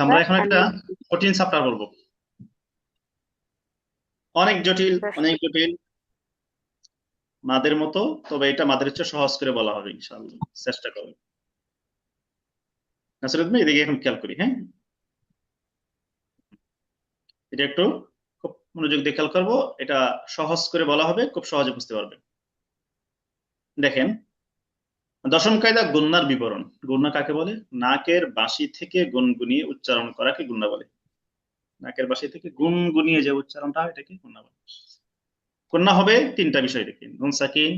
আমরা এখন একটা কঠিন চ্যাপ্টার বলবো, অনেক জটিল, অনেক জটিল, মাদের মতো। তবে এটা মাদের চেয়ে সহজ করে বলা হবে ইনশাআল্লাহ, চেষ্টা করব। নাসিরুদ্দিন ভাই এদিকে এখন খেয়াল করি, হ্যাঁ, এটা একটু খুব মনোযোগ দিয়ে খেয়াল করবো। এটা সহজ করে বলা হবে, খুব সহজে বুঝতে পারবেন। দেখেন, দশম কায়দা গুণনার বিবরণ। গুণনা কাকে বলে? নাকের বাঁশি থেকে গুনগুনিয়ে উচ্চারণ করাকে গুণনা বলে। নাকের বাঁশি থেকে গুনগুনিয়ে যে উচ্চারণটা হয় এটাকে গুণনা বলে। গুণনা হবে তিনটা বিষয় দেখি: নুন সাকিন,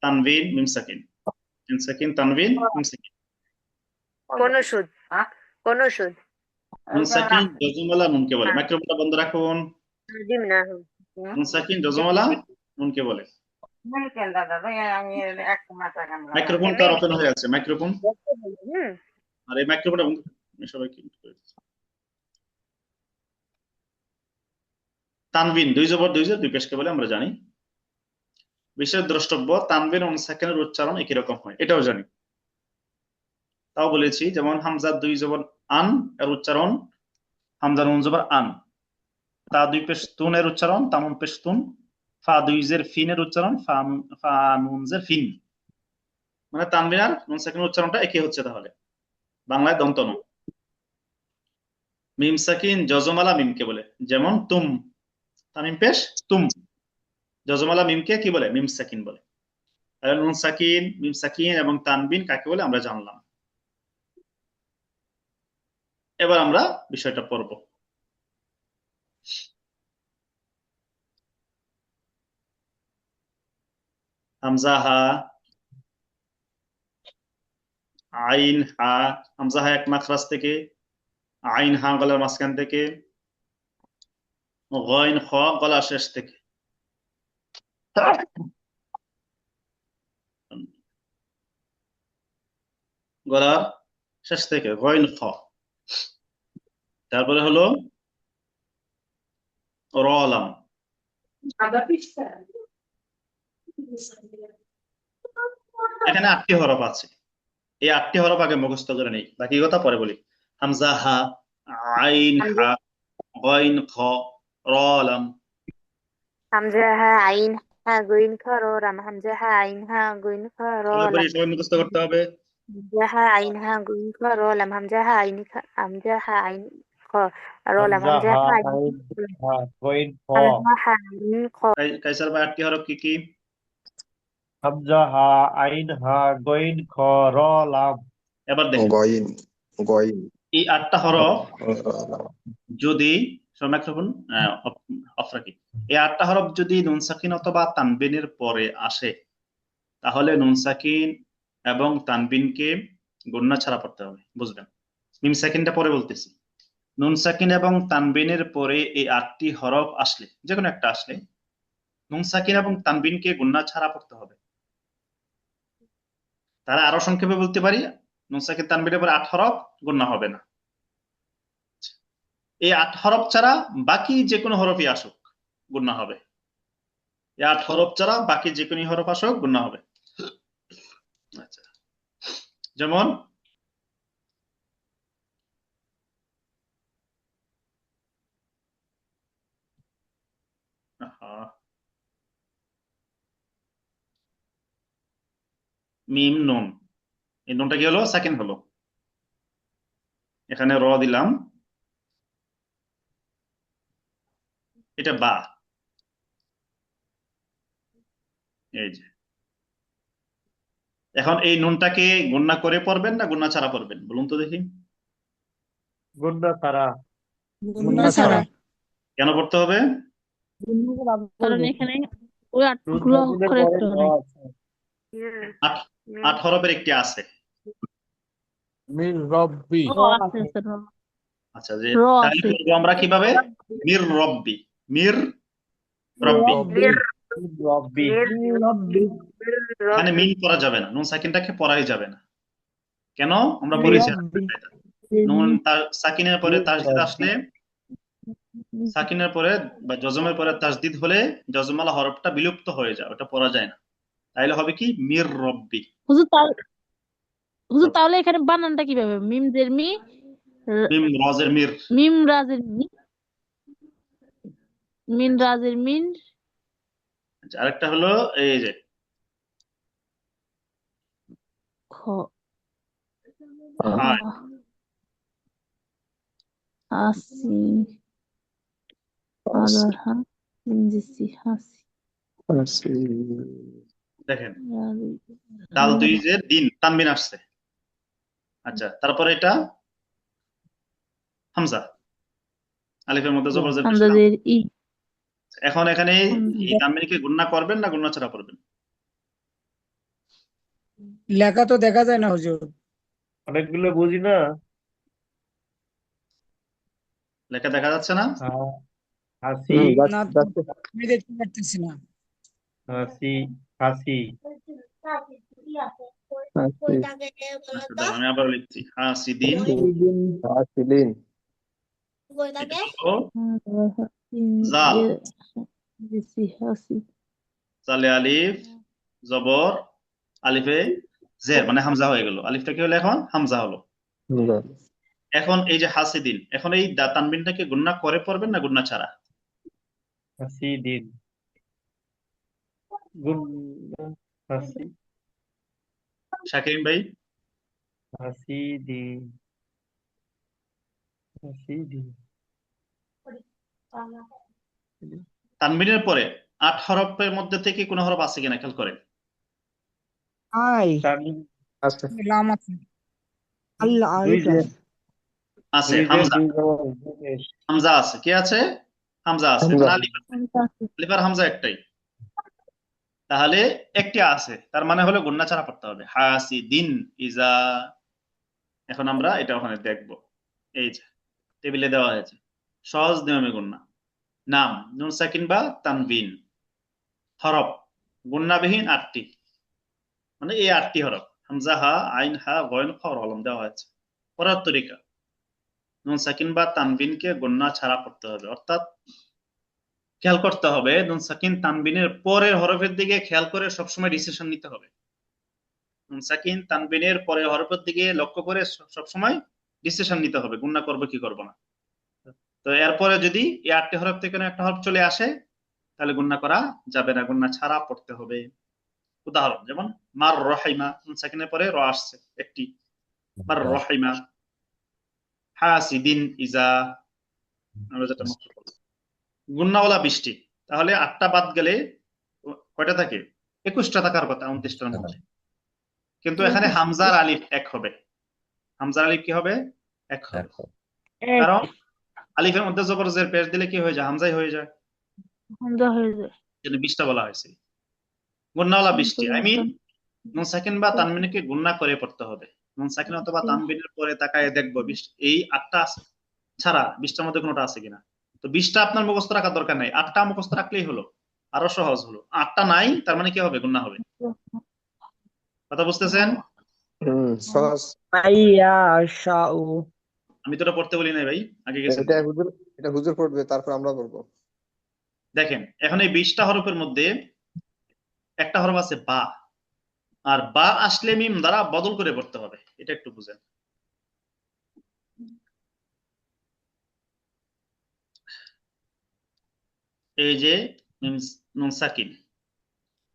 তানবিন, মিম সাকিন। নুন সাকিন, তানবিন, মিম সাকিন। কোন সুদ? কোন সুদ? নুন সাকিন জজমওয়ালা নুনকে বলে। মাইক্রোফোনটা বন্ধ রাখুন। জিম না। নুন সাকিন জজমওয়ালা নুনকে বলে। মাইক্রোফোন কার ওপেন হয়ে আছে? মাইক্রোফোন, হুম। আর এই মাইক্রোফোনটা বন্ধ করুন। সবাইকে তানবিন দুই জবর দুই জের দুই পেশকে বলে, আমরা জানি। বিশেষ দ্রষ্টব্য, তানবিন ও নুন সাকিনের উচ্চারণ একই রকম হয়, এটাও জানি। তাও বলেছি, যেমন হামজা দুই জবর আন এর উচ্চারণ হামজা নুন জবর আন। তা দুই পেশ তুন এর উচ্চারণ তানুন পেশ তুন। ফা দুই জের ফিন এর উচ্চারণ ফা নুন জের ফিন। মানে তানবিন আর নুন সাকিনের উচ্চারণটা একই হচ্ছে তাহলে, বাংলায় দন্ত ন। মিম সাকিন জজমালা মিমকে বলে, যেমন তুম, তামিম পেশ তুম। জজমালা মিমকে কি বলে? মিম সাকিন বলে। তাহলে নুন সাকিন, মিম সাকিন এবং তানবিন কাকে বলে আমরা জানলাম। এবার আমরা বিষয়টা পড়ব। হামজা হা, আইন হা। হামজা হা এক মাখরাজ থেকে, আইন হা গলার মাঝখান থেকে, গইন খ গলা শেষ থেকে। গলার শেষ থেকে গইন খ। তারপরে হলো রলাম। এখানে 8টি হরফ আছে, এই 8টি হরফ আগে মুখস্থ করে নেই, বাকি কথা পরে বলি। হামজা হা, আইন হা, গইন খ, রলাম। হামজা হা আইন হা গুইন খ র লাম। হামজা হা আইন হা গুইন খ র লাম। সবাই মুখস্থ করতে হবে। হামজা হা আইন হা গুইন খ র লাম। হামজা হা আইন হামজা হা আইন খ র লাম। হামজা হামজা হা হা আইন আইন হা গইন খ। হামজা হা আইন খ। কাইসার ভাই 8টি হরফ কি কি? হামজা হা আইন হা গইন খ র লাম। এবার দেখেন, গয়িন গয়িন এই 8টা হরফ যদি মাইক্রোফোন অফ রাখি, এই 8টা হরফ যদি নুন সাকিন অথবা তানবিনের পরে আসে, তাহলে নুন সাকিন এবং তানবিনকে গুণনা ছাড়া পড়তে হবে, বুঝবেন। মিম সাকিনটা পরে বলতেছি। নুন সাকিন এবং তানবিনের পরে এই 8টি হরফ আসলে, যে কোনো একটা আসলে, নুন সাকিন এবং তানবিনকে গুণনা ছাড়া পড়তে হবে। তারা আরো সংক্ষেপে বলতে পারি, নুন সাকিন তানবিনের পরে 8 হরফ, গুণনা হবে না। এই 8 হরফ ছাড়া বাকি যে কোনো হরফই আসুক, গুণনা হবে। এই 8 হরফ ছাড়া বাকি যে কোনো হরফ আসুক, গুণনা হবে। আচ্ছা, যেমন মিম নুন, এই নুনটা কি হলো? সাকিন হলো। এখানে র দিলাম, এটা বা। এই যে, এখন এই নুনটাকে গুণনা করে পড়বেন না গুণনা ছাড়া পড়বেন, বলুন তো দেখি। গুন্না তারা। গুণনা ছাড়া। কেন পড়তে হবে? কারণ এখানে ওই আটগুলো অক্ষর একটু নাই। 8 হরফের একটি আছে। মির রব্বি। ও আছে আছে র। আচ্ছা, যে র তাহলে আছে। পড়বো আমরা কিভাবে? মির রব্বি, মির রব্বি। রব্বি। এখানে মিম পড়া যাবে না, নুন সাকিনটাকে পড়াই যাবে না। কেন? আমরা পড়েছি নুন সাকিনের পরে তাসদিদ আসলে, সাকিনের পরে বা জজমের পরে তাসদিদ হলে জজমালা হরফটা বিলুপ্ত হয়ে যায়, ওটা পড়া যায় না। তাইলে হবে কি? মির রব্বি। হুজুর তাহলে এখানে বানানটা কিভাবে? মিম জের মি র- মিম রজের মির। মিম রাজের মি, মিন রাজের মিন, আচ্ছা, আরেকটা হলো এই যে খ হায়। হাসি, আদার হা, ইঞ্জিসি হাসি, দেখেন রাজি, দাল দুই যে দিন তানবিন আসছে। আচ্ছা, তারপরে এটা হামজা, আলিফের মধ্যে জবর জের পেশ করে হামজাদের ই, এখন এখানে এই হামজা, তানবিনকে গুণনা করবেন না গুণনা ছাড়া করবেন? লেখা তো দেখা যায় না হুজুর। অনেকগুলো বুঝি না। লেখা দেখা যাচ্ছে না? হাসি, না তো, আমি দেখতে পারতেছি না। হাসি, হাসি, আচ্ছা, দাঁড়াও, আমি আবার লিখছি হাসিদিন। হাসিলিন এটা হলো আদার হা, জাল, ইঞ্জিসি হাসি, জালে আলিফ জবর আলিফে জের, মানে হামজা হয়ে গেল। আলিফটা কি হলো এখন? হামজা হলো। এখন এই যে হাসিদিন, এখন এই তানবিনটাকে গুণনা করে পড়বেন না গুণনা ছাড়া? হাসি দিন, গুণ, হাসি, শাকিম ভাই, হাসি দিন, হাসি দিন। তানবিনের পরে ৮ হরফের মধ্যে থেকে কোন হরফ আছে কিনা খেয়াল করেন। আই তানবিন, আছে লাম আছে, আল্লাহ দুই আলিফ জের, আছে। আছে দুই জের, হামজা, দুই জবর, দুই পেশ। হামজা আছে। কে আছে? হামজা আছে। হামজা। মানে আলিফ আর হামজা একটাই, তাহলে একটি আছে, তার মানে হলো গুণনা ছাড়া পড়তে হবে হাসিদিন ইজা। এখন আমরা এটা ওখানে দেখব। এই যে টেবিলে দেওয়া হয়েছে সহজ নিয়মে গুণনা। নাম নুন সাকিন বা তানবিন, হরফ গুণনাবিহীন ৮টি, মানে এই ৮টি হরফ হামজা হা আইন হা গয়ন খ আলম দেওয়া হয়েছে। পড়ার তরিকা নুন সাকিন বা তানবিনকে গুণনা ছাড়া পড়তে হবে, অর্থাৎ খেয়াল করতে হবে নুন সাকিন তানবিনের পরের হরফের দিকে খেয়াল করে সবসময় ডিসিশন নিতে হবে। নুন সাকিন তানবিনের পরের হরফের দিকে লক্ষ্য করে সবসময় ডিসিশন নিতে হবে গুণনা করবো কি করবো না। তো এরপরে যদি এই ৮টি হরফ থেকে কোনো একটা হরফ চলে আসে তাহলে গুণনা করা যাবে না, গুণনা ছাড়া পড়তে হবে। উদাহরণ যেমন মার রহিমা, নুন সাকিনের পরে র আসছে একটি, মার রহিমা। হাসিদিন ইজা, আমরা যেটা মাত্র বললাম। গুণনাওয়ালা ২০টি, তাহলে ৮টা বাদ গেলে কয়টা থাকে? ২১টা থাকার কথা ২৯টার মধ্যে। কিন্তু এখানে হামজার আলিফ এক হবে। হামজার আলিফ কি হবে? এক হবে। কারণ আলিফের মধ্যে জবর জের পেশ দিলে কি হয়ে যায়? হামজাই হয়ে যায়। হামজা হয়ে যায়। জন্য ২০টা বলা হয়েছে। গুণনাওয়ালা ২০টি, আই মিন নুন সাকিন বা তানবিনকে গুণনা করে পড়তে হবে। নুন সাকিন অথবা তানবিনের পরে তাকায় দেখবো এই ৮টা ছাড়া ২০টার মধ্যে কোনোটা আছে কিনা। তো ২০টা আপনার মুখস্থ রাখার দরকার নাই, ৮টা মুখস্থ রাখলেই হলো, আরো সহজ হলো। 8টা নাই, তার মানে কি হবে? গুণনা হবে। কথা বুঝতেছেন? সহজ। আমি তো এটা পড়তে বলি নাই ভাই, আগে গেছেন। এটা হুজুর পড়বে, তারপর আমরা পড়বো। দেখেন এখন এই 20টা হরফের মধ্যে একটা হরফ আছে বা, আর বা আসলে মিম দ্বারা বদল করে পড়তে হবে, এটা একটু বুঝেন। এই যে নুন সাকিন,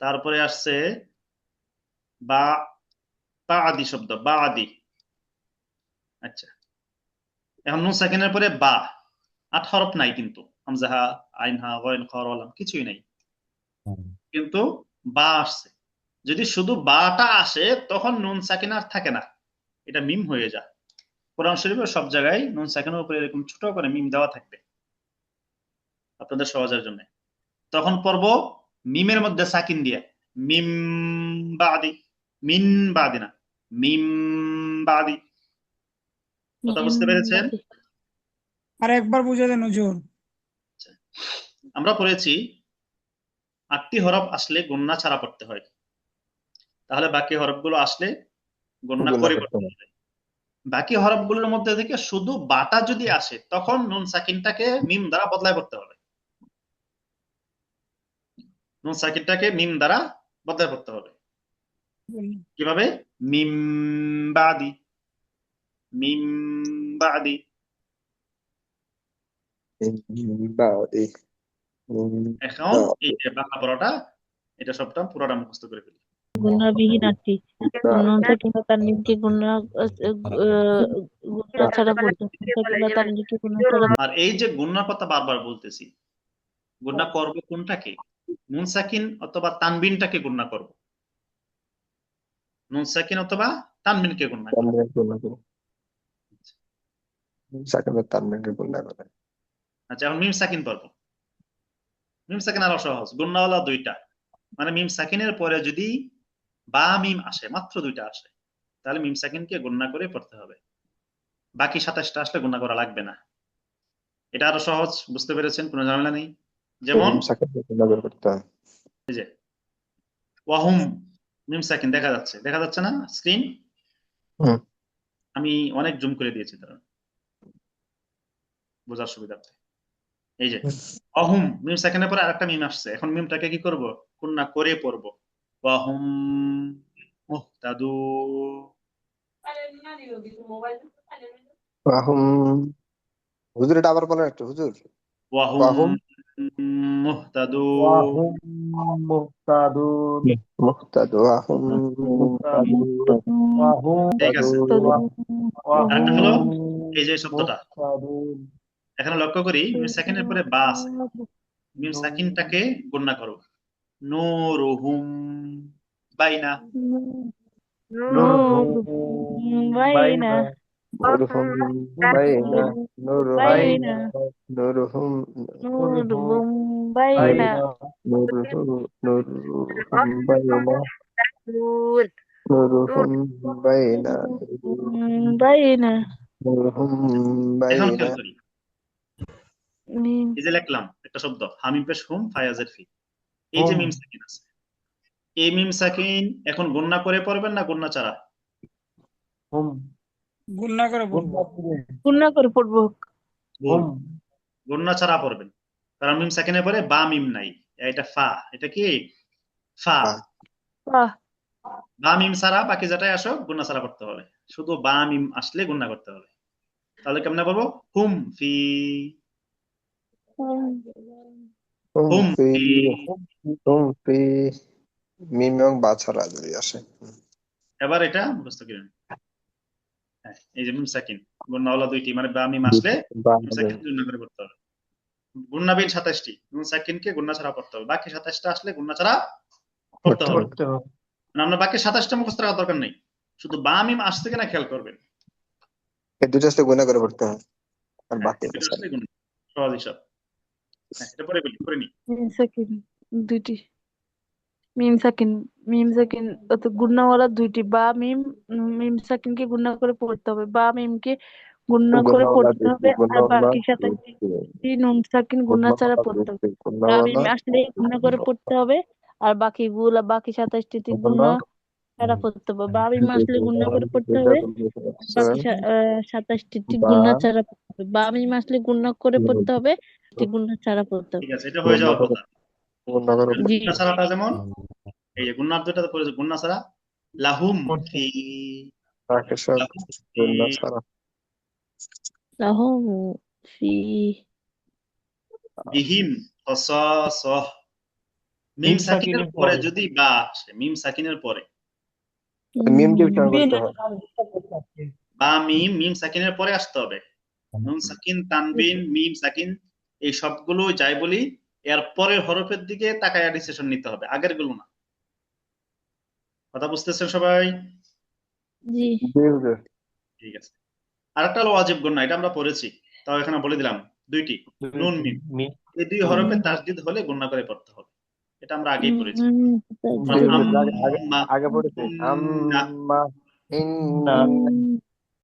তারপরে আসছে বা, বা আদি শব্দ, বা আদি। আচ্ছা, এখন নুন সাকিনের পরে বা, 8 হরফ নাই কিন্তু, হামজা হা আইন হা গয়ন খ র লাম কিছুই নাই, কিন্তু বা আসছে। যদি শুধু বাটা আসে তখন নুন সাকিন আর থাকে না, এটা মিম হয়ে যায়। কোরআন শরীফের সব জায়গায় নুন সাকিনের উপরে এরকম ছোট করে মিম দেওয়া থাকবে আপনাদের সহজের জন্য। তখন পড়ব মিমের মধ্যে সাকিন দিয়ে, মিম বাদি, মিন বাদি না, মিম বাদি। কথা বুঝতে পেরেছেন? আর একবার বুঝে দেন হুজুর। আমরা পড়েছি 8টি হরফ আসলে গুণনা ছাড়া পড়তে হয়, তাহলে বাকি হরফগুলো আসলে গুণনা করে পড়তে হবে। বাকি হরফগুলোর মধ্যে থেকে শুধু বাটা যদি আসে তখন নুন সাকিনটাকে মিম দ্বারা বদলায় পড়তে হবে। নুন সাকিনটাকে মিম দ্বারা বদলায় পড়তে হবে। কিভাবে? মিম বাদি, মিম বাদি। বাদি মিন এখন বাদি এই যে বাংলা পড়াটা এটা সবটা পুরোটা মুখস্থ করে ফেলি। গুণাবিহীন আটটি নুন সাকিন ও তানবিনকে গুণা ছাড়া পড়তে নুন সাকিন ও তানবিনকে গুণা ছাড়া আর এই যে গুণনার কথা বারবার বলতেছি, গুণনা করব কোনটাকে? নুন সাকিন অথবা তানবিনটাকে গুণনা করব। নুন সাকিন অথবা তানবিনকে গুণনা করব। তানবিনের গুণা করে সাকিনের তানবিনের গুণা করে। আচ্ছা, এখন মিম সাকিন পড়ব। মিম সাকিন আরো সহজ, গুণনাওয়ালা দুইটা, মানে মিম সাকিনের পরে যদি বা মিম আসে, মাত্র দুইটা আসে, তাহলে মিম সাকিনকে গুণনা করে পড়তে হবে, বাকি 27টা আসলে গুণনা করা লাগবে না। এটা আরো সহজ, বুঝতে পেরেছেন? কোনো ঝামেলা নেই। যেমন সাকিনকে গুণা করে করতে হয়। এই যে ওয়াহুম, মিম সাকিন দেখা যাচ্ছে না স্ক্রিন? হুম আমি অনেক জুম করে দিয়েছি, তারা বোঝার সুবিধার্থে। এই যে অহুম, মিম সাকিনের পরে আরেকটা মিম আসছে, এখন মিমটাকে কি করব? গুণনা করে পড়ব। ওয়াহুম মুহতাদু। ওয়াহুম হুজুর এটা আবার বলেন একটু হুজুর। ওয়াহুম ওয়াহুম মুহতাদু। ওয়াহুম মুহতাদুন মুহতাদু ওয়াহুম মুহতাদুন ওয়াহুম ঠিক আছে। আরেকটা হলো এই যে শব্দটা, মুহতাদুন এখানে লক্ষ্য করি মিম সাকিনের পরে বা আছে, মিম সাকিনটাকে গুণনা করব। নূরুহুম বাইনা। নুরহুম বাইনা নুরুহুম বাইনা নুরুহুম বাইনা নুরুহুম নুরুহুম বাইনা নুরুহুম বাইনা নুরুহুম বাইনা বাইনা নুরুহুম এখন বাইনা। খেয়াল করি, এই যে লিখলাম একটা শব্দ হামিম পেশ হুম ফায়াজের ফি, এই যে হুম মিম সাকিন আছে, এই মিম সাকিন এখন গুণনা করে পড়বেন না গুণনা ছাড়া? হুম গুণনা করে পড়বো। গুণা করে পড়বো। ভুল, হুম গুণনা ছাড়া পড়বেন, কারণ মিম সাকিনের পরে বা মিম নাই, এটা ফা, এটা কি ফা। বাহ বা মিম ছাড়া বাকি যেটাই আসো গুণনা ছাড়া করতে হবে, শুধু বা মিম আসলে গুণনা করতে হবে। তাহলে কেমনে বলবো? হুম ফি, হুম হুম ফি ফি। হুম ফি মিম এবং বা ছাড়া যদি আসে। এবার এটা মুখস্থ করেন। হ্যাঁ, এই যে মিম সাকিন গুণনাওয়ালা দুইটি, মানে বা মিম আসলে বা মিম সাকিন গুণনা করে পড়তে হবে। গুণনাবিহীন 27টি, মিম সাকিনকে গুণনা ছাড়া পড়তে হবে, বাকি 27টা আসলে গুণনা ছাড়া পড়তে হবে। করতে হবে। মানে আপনার বাকি 27টা মুখস্থ রাখার দরকার নেই, শুধু বা মিম আসছে কিনা খেয়াল করবেন। এই দুটো আসলে গুণা করে পড়তে হয় আর হ্যাঁ, বাকি এটা আসলে গুণ, সহজ হিসাব। হ্যাঁ, এটা পরে বলি, করে নি। মিম সাকিন দুইটি মিম সাকিন মিম সাকিন অত গুণাওয়ালা দুইটি বা মিম মিম সাকিনকে গুণা করে পড়তে হবে, বা মিমকে গুণা করে গুণাওয়ালা পড়তে হবে, দুইটি আর গুণাওয়ালা বাকি 27টি নুন সাকিন গুণা ছাড়া গুণাওয়ালা পড়তে হবে। দুইটি বা মিম গুণাওয়ালা আসলে গুণা করে পড়তে হবে, আর বাকি 27টি গুণা গুণা ছাড়া পড়তে হবে। বা মিম আসলে গুণা করে পড়তে হবে, বাকি 27টি বা গুণা ছাড়া পড়তে হবে। বা মিম আসলে গুণা করে পড়তে হবে, গুণা ছাড়া পড়তে হবে। ঠিক আছে, এটা হয়ে যাওয়ার কথা। গুণা করে জি গুণনা ছাড়াটা যেমন এই যে গুণনার দুইটা পড়েছে, গুণনা ছাড়া লাহুম ফি, বাকি সব লাহুম ফি, গুণা ছাড়া। লাহুম ফি বিহিম কসাসহ। মিম মিম সাকিনের সাকিনের পরে পরে যদি বা আসে, মিম সাকিনের পরে মিম দিয়ে উচ্চারণ করতে হয়। বা মিম, মিম সাকিনের পরে আসতে হবে। নুন সাকিন, তানবিন, মিম সাকিন, এই সবগুলো যাই বলি এর পরের হরফের দিকে তাকায়া ডিসিশন নিতে হবে, আগের গুলো না। কথা বুঝতেছেন সবাই? জি জি হুজুর। ঠিক আছে। আরেকটা হলো ওয়াজিব গুণনা, এটা আমরা পড়েছি, তাও এখানে বলে দিলাম দুইটি, নুন মিম, মিম এই দুই হরফে তাসদিদ হলে গুণনা করে পড়তে হবে, এটা আমরা আগেই পড়েছি। জি যেমন হুজুর আগে আম্মা, আগে পড়েছি ইন্না, আম্মা ইন্না না